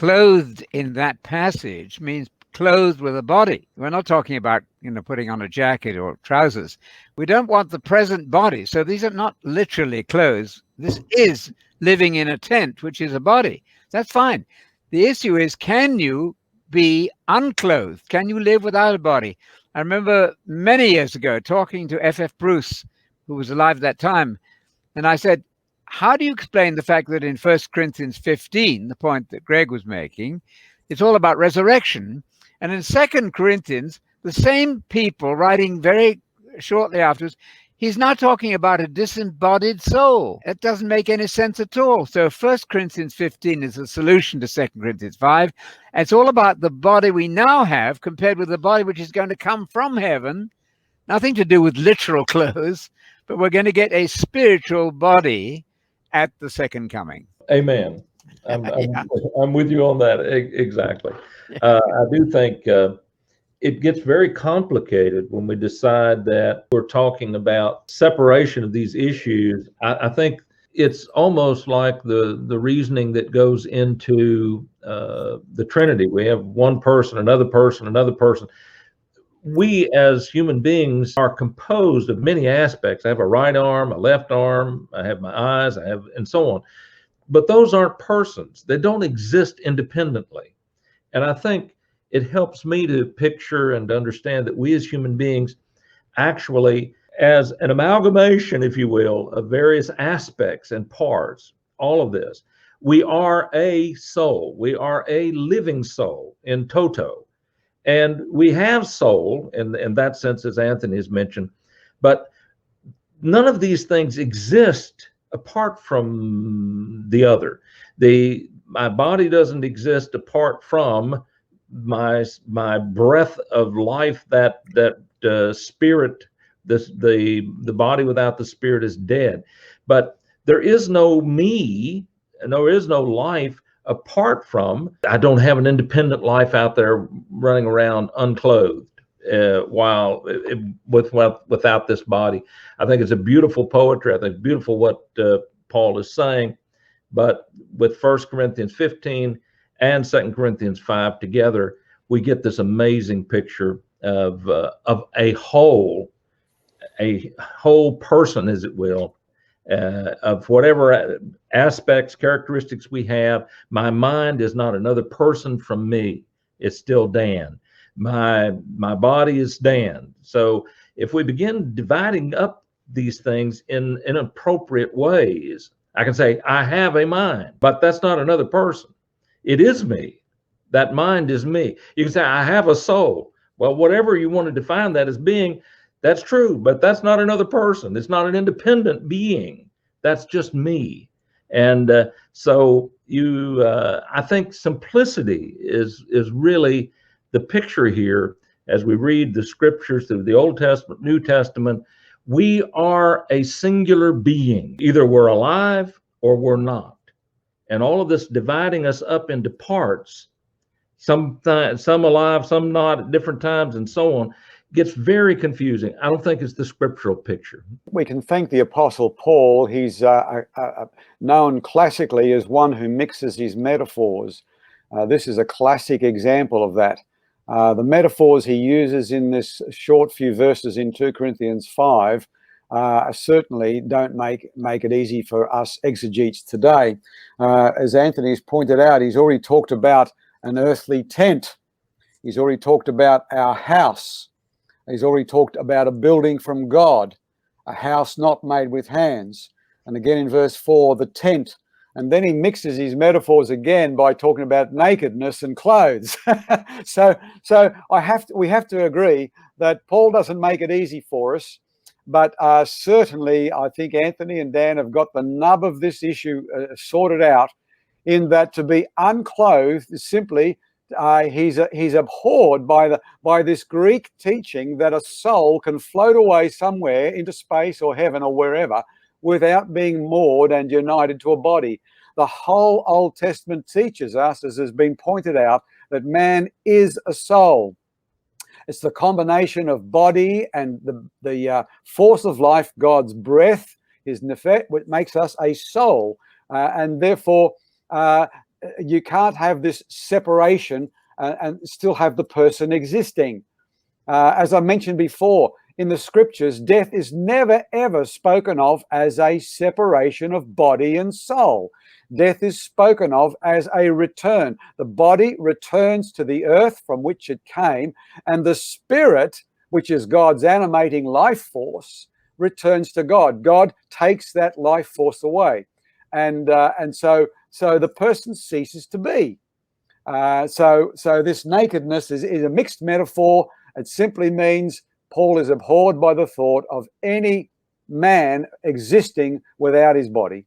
clothed in that passage means clothed with a body. We're not talking about, putting on a jacket or trousers. We don't want the present body. So these are not literally clothes. This is living in a tent, which is a body. That's fine. The issue is, can you be unclothed? Can you live without a body? I remember many years ago talking to F.F. Bruce, who was alive at that time, and I said, how do you explain the fact that in 1 Corinthians 15, the point that Greg was making, it's all about resurrection, and in 2 Corinthians, the same people writing very shortly afterwards, he's now talking about a disembodied soul. It doesn't make any sense at all. So 1 Corinthians 15 is a solution to 2 Corinthians 5. It's all about the body we now have compared with the body which is going to come from heaven. Nothing to do with literal clothes, but we're going to get a spiritual body at the second coming. Amen. I'm with you on that. Exactly. I do think it gets very complicated when we decide that we're talking about separation of these issues. I think it's almost like the reasoning that goes into the Trinity. We have one person, another person, another person. We as human beings are composed of many aspects. I have a right arm, a left arm, I have my eyes, and so on. But those aren't persons. They don't exist independently. And I think it helps me to picture and to understand that we as human beings actually, as an amalgamation, if you will, of various aspects and parts, all of this, we are a soul. We are a living soul in toto. And we have soul in that sense, as Anthony has mentioned, but none of these things exist apart from the other. My body doesn't exist apart from my breath of life. That spirit, the body without the spirit is dead. But there is no me, and there is no life apart from. I don't have an independent life out there running around unclothed without this body. I think it's a beautiful poetry. I think it's beautiful what Paul is saying. But with 1 Corinthians 15 and 2 Corinthians 5 together, we get this amazing picture of a whole person, as it will, of whatever aspects, characteristics we have. My mind is not another person from me. It's still Dan. My body is Dan. So if we begin dividing up these things in inappropriate ways, I can say, I have a mind, but that's not another person. It is me. That mind is me. You can say, I have a soul. Well, whatever you want to define that as being, that's true, but that's not another person. It's not an independent being. That's just me. And so I think simplicity is really the picture here as we read the scriptures through the Old Testament, New Testament. We are a singular being. Either we're alive or we're not. And all of this dividing us up into parts, some alive, some not at different times, and so on, gets very confusing. I don't think it's the scriptural picture. We can thank the Apostle Paul. He's known classically as one who mixes his metaphors. This is a classic example of that. The metaphors he uses in this short few verses in 2 Corinthians 5 certainly don't make it easy for us exegetes today. As Anthony's pointed out, he's already talked about an earthly tent. He's already talked about our house. He's already talked about a building from God, a house not made with hands. And again in verse 4, the tent. And then he mixes his metaphors again by talking about nakedness and clothes. So we have to agree that Paul doesn't make it easy for us. But certainly, I think Anthony and Dan have got the nub of this issue sorted out, in that to be unclothed is simply he's abhorred by this Greek teaching that a soul can float away somewhere into space or heaven or wherever without being moored and united to a body. The whole Old Testament teaches us, as has been pointed out, that man is a soul. It's the combination of body and the force of life, God's breath, his nefet, which makes us a soul. And therefore, you can't have this separation and still have the person existing. As I mentioned before, in the scriptures, death is never ever spoken of as a separation of body and soul. Death is spoken of as a return. The body returns to the earth from which it came, and the spirit, which is God's animating life force, returns to God. God takes that life force away, and so the person ceases to be. So this nakedness is a mixed metaphor. It simply means Paul is abhorred by the thought of any man existing without his body.